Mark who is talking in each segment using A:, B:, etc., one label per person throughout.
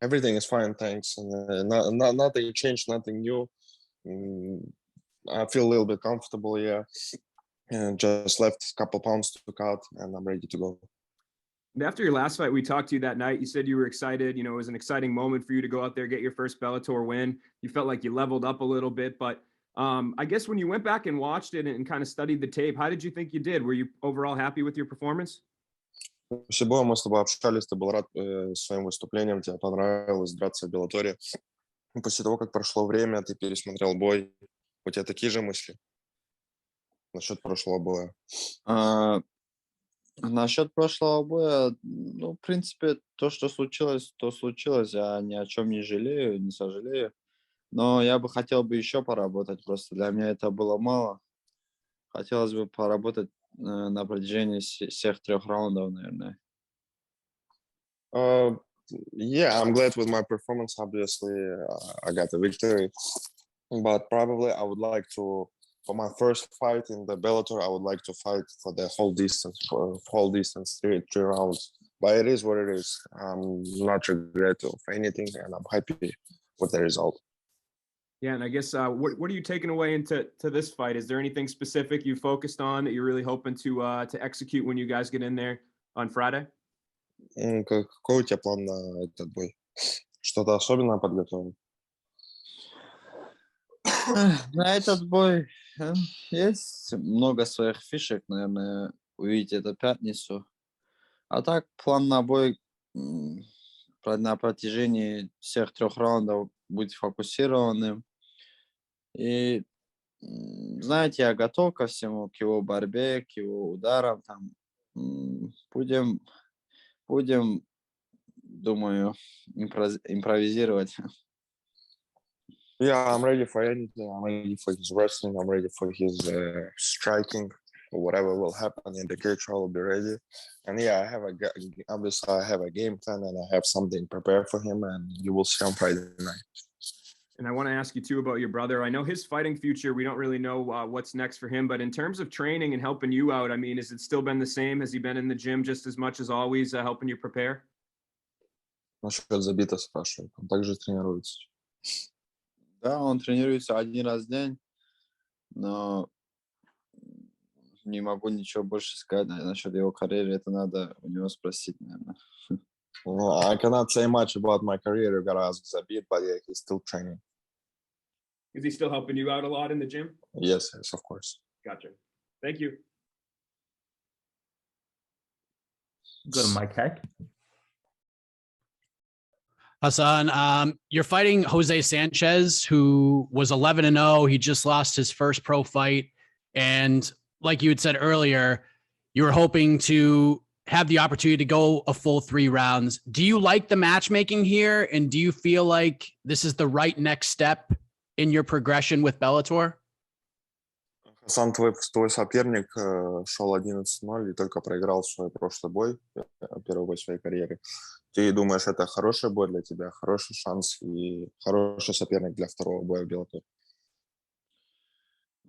A: Everything is fine, thanks. And nothing changed, nothing new. I feel a little bit comfortable, yeah. And just left a couple pounds to cut, and I'm ready to go.
B: After your last fight, we talked to you that night. You said you were excited. You know, it was an exciting moment for you to go out there, get your first Bellator win. You felt like you leveled up a little bit, but I guess when you went back and watched it and kind of studied the tape, how did you think you did? Were you overall happy with your performance?
A: После боя мы с тобой общались, ты был рад своим выступлением, тебе понравилось драться в Беллаторе. После того, как прошло время, ты пересмотрел бой. У тебя такие же мысли насчет прошлого боя?
C: Насчет прошлого боя, ну, в принципе, то случилось, я ни о чем не жалею, не сожалею. Но я бы хотел еще поработать, просто для меня это было мало. Хотелось бы поработать на протяжении всех 3 раундов, наверное.
A: Yeah, I'm glad with my performance. Obviously, I got the victory, but probably I would like to, for my first fight in the Bellator, I would like to fight for the whole distance, three rounds. But it is what it is. I'm not regretful of anything, and I'm happy with the result.
B: Yeah, and I guess what are you taking away into this fight? Is there anything specific you focused on that you're really hoping to execute when you guys get in there on Friday?
A: Какой у тебя план на этот бой? Что-то особенное подготовил?
C: На этот бой есть много своих фишек, наверное, увидеть это пятницу. А так, план на бой на протяжении всех 3 раундов быть фокусированным. И, знаете, я готов ко всему, к его борьбе, к его ударам. Там. Будем, думаю, импровизировать.
A: Yeah, I'm ready for anything. I'm ready for his wrestling. I'm ready for his striking. Whatever will happen in the cage, I will be ready. And yeah, obviously I have a game plan and I have something prepared for him, and you will see on Friday night.
B: And I want to ask you too about your brother. I know his fighting future, we don't really know what's next for him, but in terms of training and helping you out, I mean, has it still been the same? Has he been in the gym just as much as always, helping you prepare?
A: Насчет забита спрашивает. Он также тренируется.
C: Да, он тренируется 1 раз в день, но не могу ничего больше сказать насчет его карьеры. Это надо у него спросить, наверное.
A: I cannot say much about my career. You gotta ask Zabit, but yeah, he's still training.
B: Is he still helping you out a lot in the gym?
A: Yes, of course.
B: Gotcha. Thank you.
D: Go to Mike Heck.
E: Khasan, you're fighting Jose Sanchez, who was 11-0. He just lost his first pro fight. And like you had said earlier, you were hoping to have the opportunity to go a full 3 rounds. Do you like the matchmaking here? And do you feel like this is the right next step in your progression with Bellator?
A: Сам твой соперник шел 11-0 и только проиграл свой прошлый бой, первый бой своей карьеры. Ты думаешь, это хороший бой для тебя, хороший шанс и хороший соперник для второго боя в Bellator?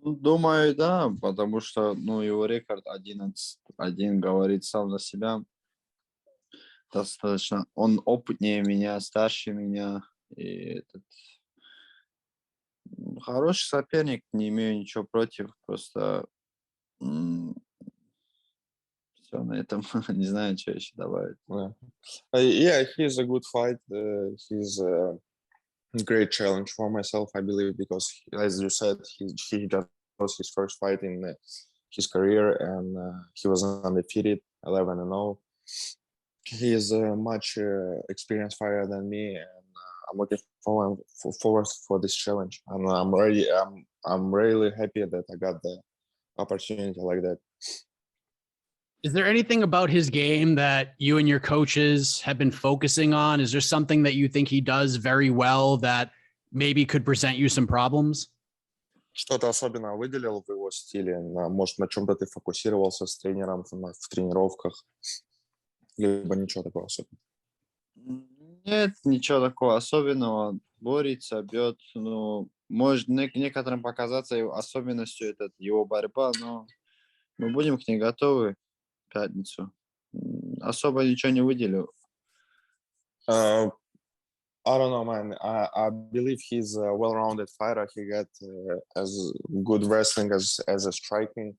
C: Думаю, да, потому что его рекорд 11-1 говорит сам за себя. Достаточно. Он опытнее меня, старше меня. И хороший соперник, не имею ничего против. Просто все на этом. Не знаю, что еще добавить.
A: Yeah, he's a good fight. He's a great challenge for myself, I believe, because as you said, he just was his first fight in his career, and he was undefeated, 11-0. He is a much experienced fighter than me, and I'm looking forward for this challenge. And I'm really happy that I got the opportunity like that.
E: Is there anything about his game that you and your coaches have been focusing on? Is there something that you think he does very well that maybe could present you some problems?
A: Что-то особенно выделил в его стиле? Может, на чем-то ты фокусировался с тренером в тренировках? Либо ничего такого особенного?
C: Нет, ничего такого особенного. Борется, бьет. Может некоторым показаться его особенностью его борьба, но мы будем к ней готовы в пятницу. Особо ничего не выделил.
A: I don't know, man. I believe he's a well-rounded fighter. He got as good wrestling as a striking.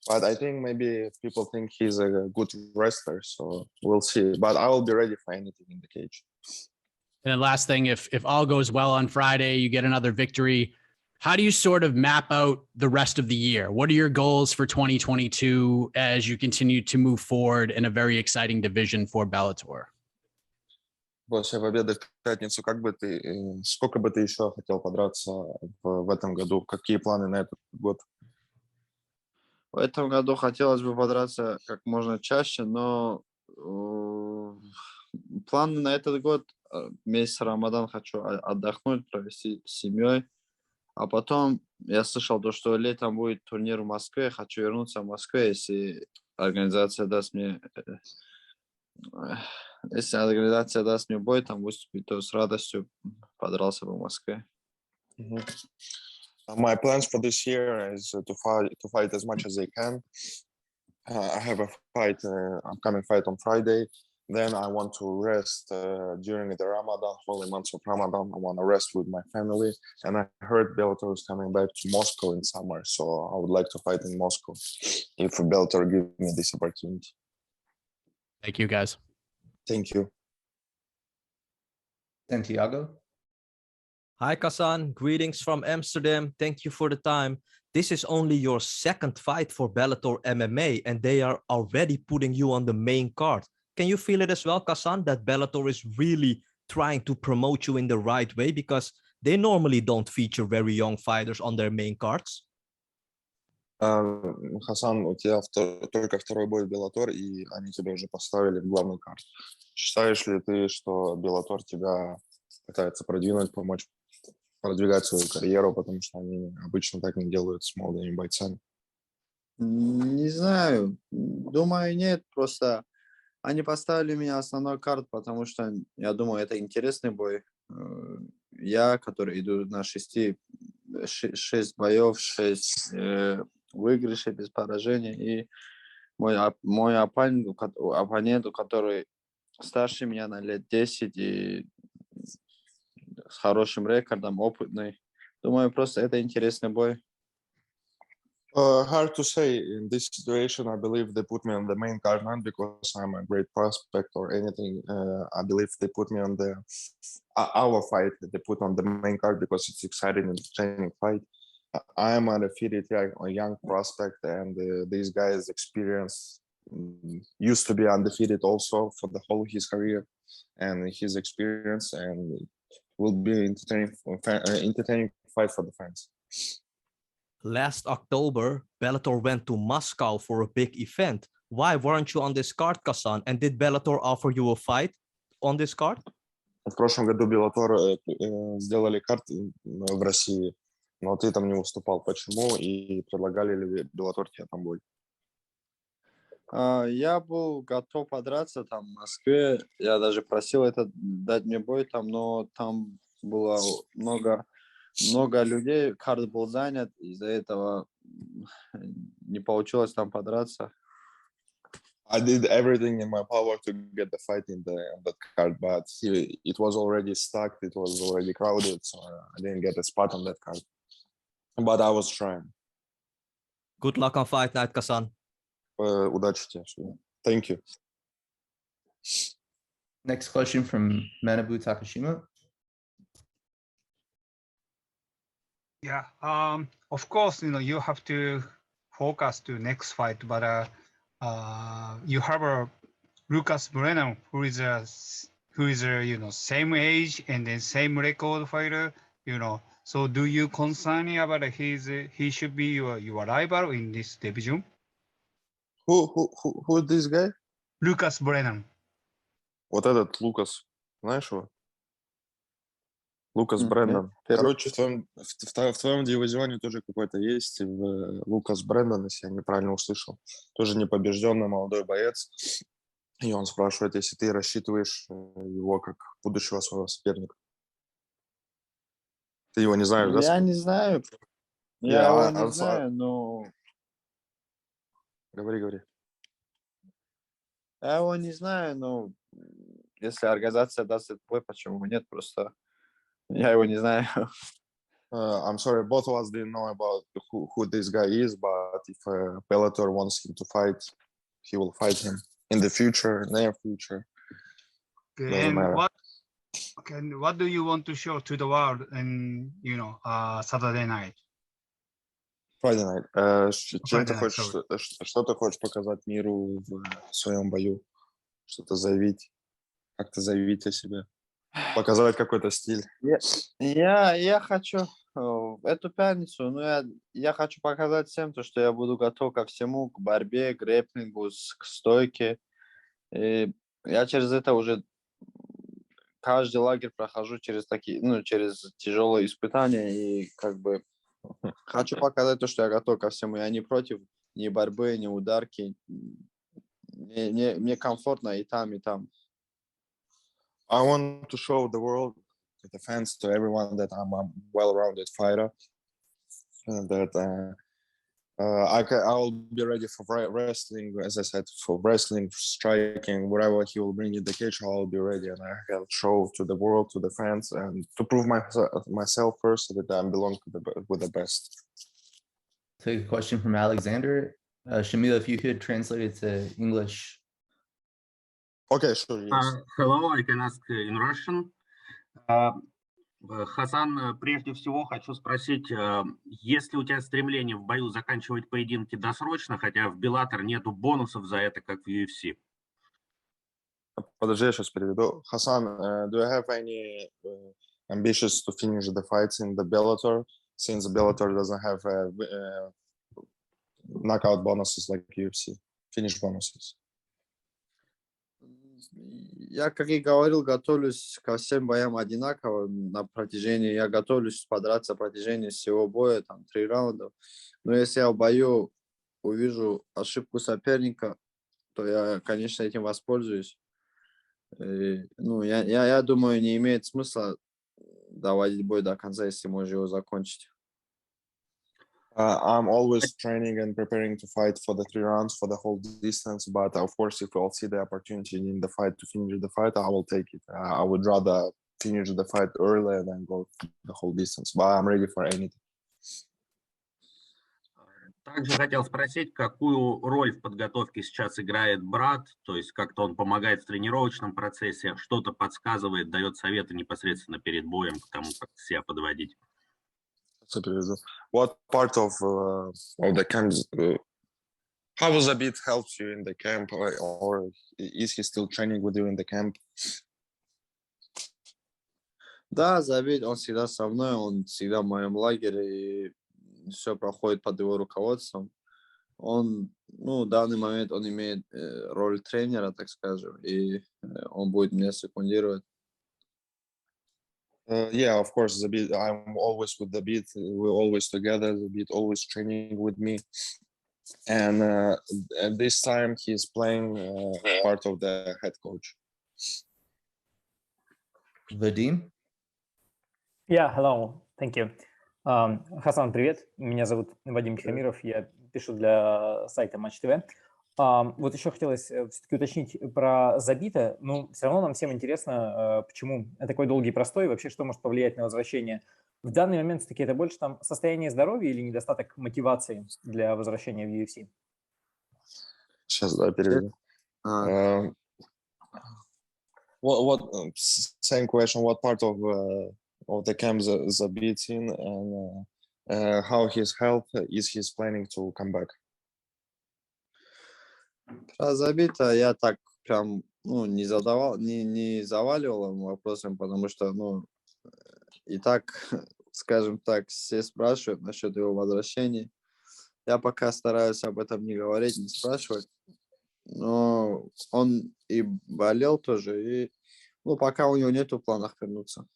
A: But I think maybe people think he's a good wrestler, so we'll see. But I will be ready for anything in the cage.
E: And then last thing, if all goes well on Friday, you get another victory. How do you sort of map out the rest of the year? What are your goals for 2022 as you continue to move forward in a very exciting division for Bellator?
A: После победы в пятницу, сколько бы ты еще хотел подраться в этом году? Какие планы на этот год?
C: В этом году хотелось бы подраться как можно чаще, но планы на этот год, месяц Рамадан хочу отдохнуть, провести с семьей. А потом я слышал то, что летом будет турнир в Москве. Хочу вернуться в Москве, если организация даст мне бой, там выступить, то с радостью подрался бы в Москве.
A: My plans for this year is to fight as much as I can. I have a fight, upcoming fight on Friday. Then I want to rest during the Ramadan, holy months of Ramadan. I want to rest with my family. And I heard Bellator is coming back to Moscow in summer. So I would like to fight in Moscow if Bellator gives me this opportunity.
E: Thank you, guys.
A: Thank you.
D: Santiago.
F: Hi, Khasan. Greetings from Amsterdam. Thank you for the time. This is only your second fight for Bellator MMA, and they are already putting you on the main card. Can you feel it as well, Khasan, that Bellator is really trying to promote you in the right way? Because they normally don't feature very young fighters on their main cards.
A: Хасан, у тебя только второй бой в Bellator, и они тебя уже поставили в главный карт. Считаешь ли ты, что Bellator тебя пытается продвинуть, помочь продвигать свою карьеру, потому что они обычно так не делают с молодыми бойцами?
C: Не знаю. Думаю, нет. Просто они поставили меня основной карт, потому что, я думаю, это интересный бой. Я, который иду на 6 боев, 6 выигрышей без поражения, и мой оппонент, который старше меня на лет 10 и с хорошим рекордом, опытный. Думаю, просто это интересный бой.
A: Hard to say. In this situation, I believe they put me on the main card, not because I'm a great prospect or anything. I believe they put me on our fight. They put on the main card because it's exciting and entertaining fight. I am a undefeated young prospect, and this guy's experience used to be undefeated also for the whole his career, and his experience and will be entertaining fight for the fans.
F: Last October, Bellator went to Moscow for a big event. Why weren't you on this card, Khasan? And did Bellator offer you a fight on this card?
A: В прошлом году Bellator сделали карт в России, но ты там не выступал. Почему? И предлагали ли Bellator тебе там бой?
C: Я был готов подраться там в Москве. Я даже просил дать мне бой там, но там было много людей, карт был занят, из-за этого не получилось там подраться.
A: I did everything in my power to get the fight on that card, but it was already stacked, it was already crowded, so I didn't get a spot on that card. But I was trying.
F: Good luck on fight night, Khasan.
A: Удачи тебе. Thank you.
D: Next question from Manabu Takashima.
G: Yeah, of course, you have to focus to next fight, but you have a Lucas Brennan who is a same age and then same record fighter, So do you concern about he should be your rival in this division?
A: Who this guy?
G: Lucas Brennan.
A: Вот этот Лукас, знаешь его? Лукас Брэндон. Короче, в твоем дивизионе тоже какой-то есть. Лукас Брэндон, если я неправильно услышал. Тоже непобежденный молодой боец. И он спрашивает, если ты рассчитываешь его как будущего своего соперника. Ты его не знаешь, да?
C: Я не знаю. Я его не знаю, но...
A: Говори.
C: Я его не знаю, но если организация даст этот бой, почему нет? Просто я его не знаю.
A: I'm sorry, both of us didn't know about who this guy is, but if Bellator wants him to fight, he will fight him in the future, near future.
G: Okay,
A: Doesn't
G: and
A: matter.
G: what do you want to show to the world in Saturday night?
A: Friday night. Чем ты
G: Friday night,
A: хочешь, что ты хочешь показать миру в своем бою? Что-то заявить, как-то заявить о себе, показать какой-то стиль.
C: Я хочу эту пятницу, я хочу показать всем то, что я буду готов ко всему, к борьбе, к грэпплингу, к стойке. И я через это уже каждый лагерь прохожу через такие, через тяжелые испытания и как бы хочу показать то, что я готов ко всему. Я не против ни борьбы, ни ударки. Мне комфортно и там, и там.
A: I want to show the world, to the fans, to everyone that I'm a well-rounded fighter, and that I will be ready for wrestling, as I said, for wrestling, striking, whatever he will bring in the cage, I'll be ready, and I can show to the world, to the fans, and to prove myself first that I belong with the best.
D: Take a question from Alexander. Shamil, if you could translate it to English.
A: Okay, sure, yes.
H: Hello, I can ask in Russian. Хасан, прежде всего хочу спросить, есть ли у тебя стремление в бою заканчивать поединки досрочно, хотя в Bellator нету бонусов за это, как в UFC?
A: Подожди, я сейчас переведу. Hassan, do you have any ambitions to finish the fights in the Bellator, since Bellator doesn't have knockout bonuses like UFC, finish bonuses?
C: Я, как и говорил, готовлюсь ко всем боям одинаково я готовлюсь подраться на протяжении всего боя, там 3 раунда. Но если я в бою увижу ошибку соперника, то я, конечно, этим воспользуюсь. Я думаю, не имеет смысла доводить бой до конца, если можно его закончить.
A: I'm always training and preparing to fight for the 3 rounds, for the whole distance. But of course, if I'll see the opportunity in the fight to finish the fight, I will take it. I would rather finish the fight earlier than go the whole distance. But I'm ready for anything.
H: Также хотел спросить, какую роль в подготовке сейчас играет брат, то есть как-то он помогает в тренировочном процессе, что-то подсказывает, дает советы непосредственно перед боем к тому, как себя подводить.
A: What part of the camp, how Zabit helps you in the camp, or is he still training with you in the camp?
C: Да, Забит, он всегда со мной, он всегда в моем лагере, и все проходит под его руководством. Он, в данный момент он имеет роль тренера, так скажем, и он будет меня секундировать.
A: Yeah, of course, Zabit, I'm always with Zabit. We're always together. Zabit always training with me. And at this time, he's playing part of the head coach.
D: Vadim?
I: Yeah, hello. Thank you. Хасан, привет. Меня зовут Вадим Тихомиров. Я пишу для сайта Матч ТВ. Вот еще хотелось все-таки уточнить про Забита. Ну, все равно нам всем интересно, почему такой долгий простой, вообще что может повлиять на возвращение. В данный момент все-таки это больше там состояние здоровья или недостаток мотивации для возвращения в UFC?
A: Сейчас, да, переведу. Same question, what part of the camp Zabit's in, and how his health is he's planning to come back?
C: Про Забита я так прям, не заваливал ему вопросом, потому что, и так, скажем так, все спрашивают насчет его возвращения. Я пока стараюсь об этом не говорить, не спрашивать. Но он и болел тоже, и, пока у него нету в планах вернуться.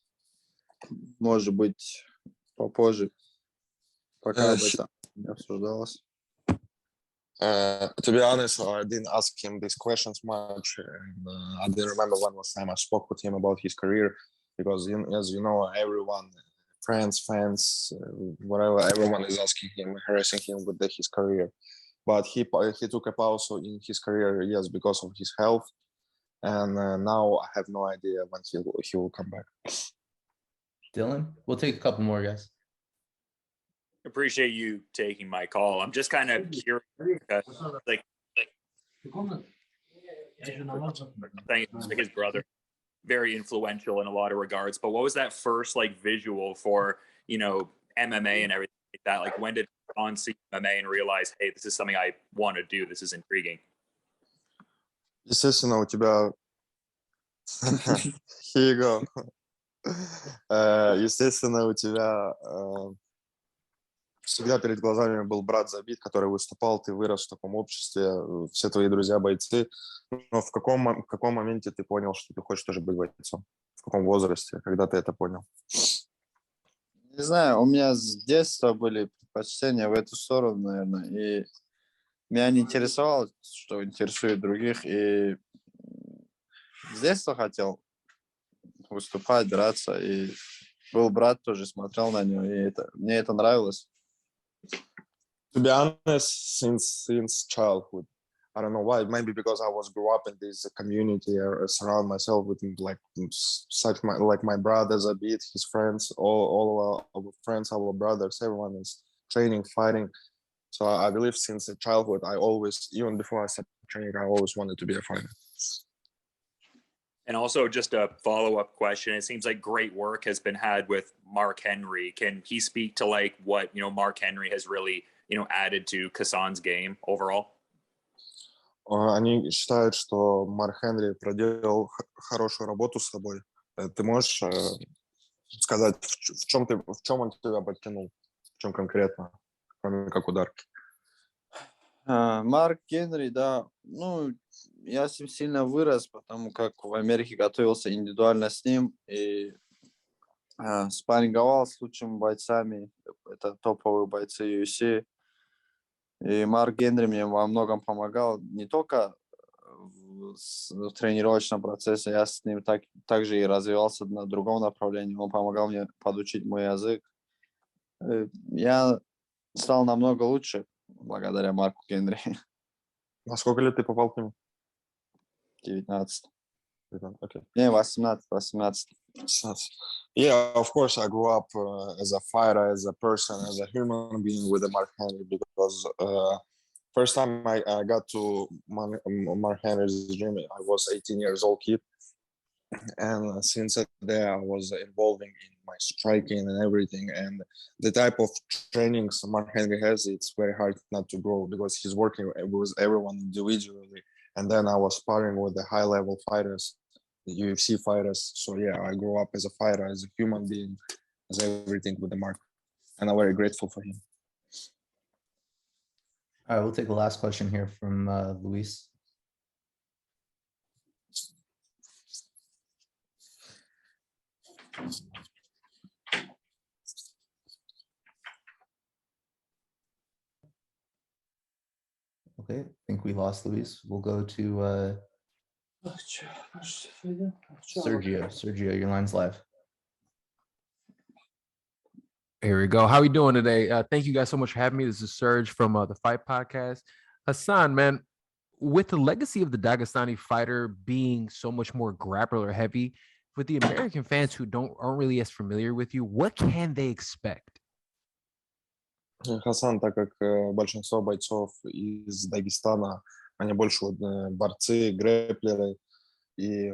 C: Может быть, попозже, пока об этом не обсуждалось.
A: To be honest, I didn't ask him these questions much. And, I didn't remember when last time I spoke with him about his career, because as you know, everyone, friends, fans, whatever, everyone is asking him, harassing him with his career. But he took a pause in his career, yes, because of his health. and now I have no idea when he will come back.
D: Dylan, we'll take a couple more, guys.
J: Appreciate you taking my call. I'm just kind of curious because, like his brother, very influential in a lot of regards. But what was that first like visual for, you know, MMA and everything like that? Like when did Khasan see MMA and realize, hey, this is something I want to do. This is intriguing.
A: Естественно, у тебя... Here you go. Естественно, у тебя всегда перед глазами был брат Забит, который выступал, ты вырос в таком обществе, все твои друзья бойцы. Но в каком моменте ты понял, что ты хочешь тоже быть бойцом? В каком возрасте, когда ты это понял?
C: Не знаю, у меня с детства были предпочтения в эту сторону, наверное, и меня не интересовало, что интересует других, и с детства хотел выступать, драться, и был брат тоже, смотрел на него, и мне это нравилось.
A: To be honest, since childhood, I don't know why. Maybe because I grew up in this community, I surround myself with like my brothers, a bit, his friends, all our friends, our brothers, everyone is training, fighting. So I believe since childhood, I always, even before I started training, I always wanted to be a fighter.
J: And also just a follow-up question. It seems like great work has been had with Mark Henry. Can he speak to like what, you know, Mark Henry has really, you know, added to Khasan's game overall?
A: Они считают, что Марк Хенри проделал хорошую работу с тобой. Ты можешь сказать, в чем он тебя подтянул? В чем конкретно, кроме как ударки?
C: Марк Генри, да, ну, я с ним сильно вырос, потому как в Америке готовился индивидуально с ним и спарринговал с лучшими бойцами, это топовые бойцы UFC. И Марк Генри мне во многом помогал, не только в тренировочном процессе, я с ним также и развивался на другом направлении, он помогал мне подучить мой язык. Я стал намного лучше благодаря Марку Генри.
A: А сколько лет ты попал к нему?
C: 19.
A: Okay.
C: Не, 18.
A: Yeah, of course, I grew up as a fighter, as a person, as a human being with Mark Henry because first time I got to Mark Henry's gym, I was 18 years old kid. And since that day, I was involving in my striking and everything. And the type of trainings Mark Henry has, it's very hard not to grow because he's working with everyone individually. And then I was sparring with the high-level fighters, the UFC fighters. So yeah, I grew up as a fighter, as a human being, as everything with the Mark. And I'm very grateful for him.
D: All right, we'll take the last question here from Luis. Okay, I think we lost Luis. We'll go to Sergio. Sergio, your line's live.
K: Here we go. How are we doing today? Thank you guys so much for having me. This is Serge from the Fight Podcast. Khasan, man, with the legacy of the Dagestani fighter being so much more grappler heavy, with the American fans who aren't really as familiar with you, what can they expect?
A: Хасан, так как большинство бойцов из Дагестана, они больше борцы, грэплеры, и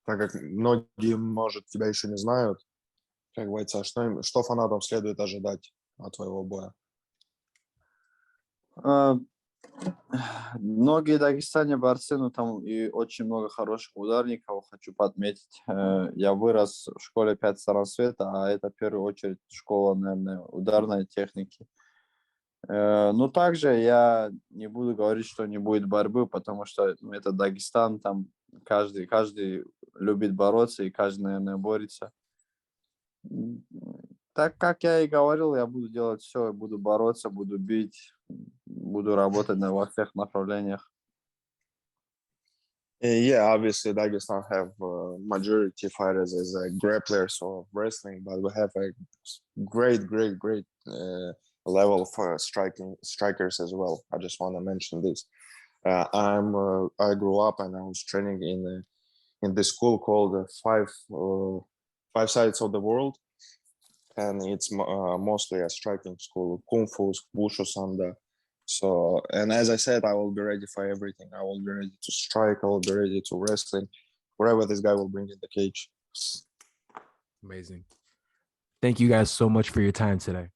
A: так как многие, может, тебя еще не знают, как бойца, что фанатам следует ожидать от твоего боя?
C: Многие дагестане борцы, ну там и очень много хороших ударников, хочу подметить. Я вырос в школе 5 сторон света, а это в первую очередь школа, наверное, ударной техники. Но также я не буду говорить, что не будет борьбы, потому что это Дагестан, там каждый любит бороться, и каждый, наверное, борется. Так как я и говорил, я буду делать все, буду бороться, буду бить, буду работать во всех направлениях.
A: Yeah, obviously Dagestan have majority fighters as grapplers or wrestling, but we have a great level of strikers as well. I just want to mention this. I grew up and I was training in in this school called Five Sides of the World, and it's mostly a striking school, Kung Fu, Wushu, Sanda. So, and as I said, I will be ready for everything. I will be ready to strike. I will be ready to wrestling, wherever this guy will bring in the cage.
K: Amazing. Thank you guys so much for your time today.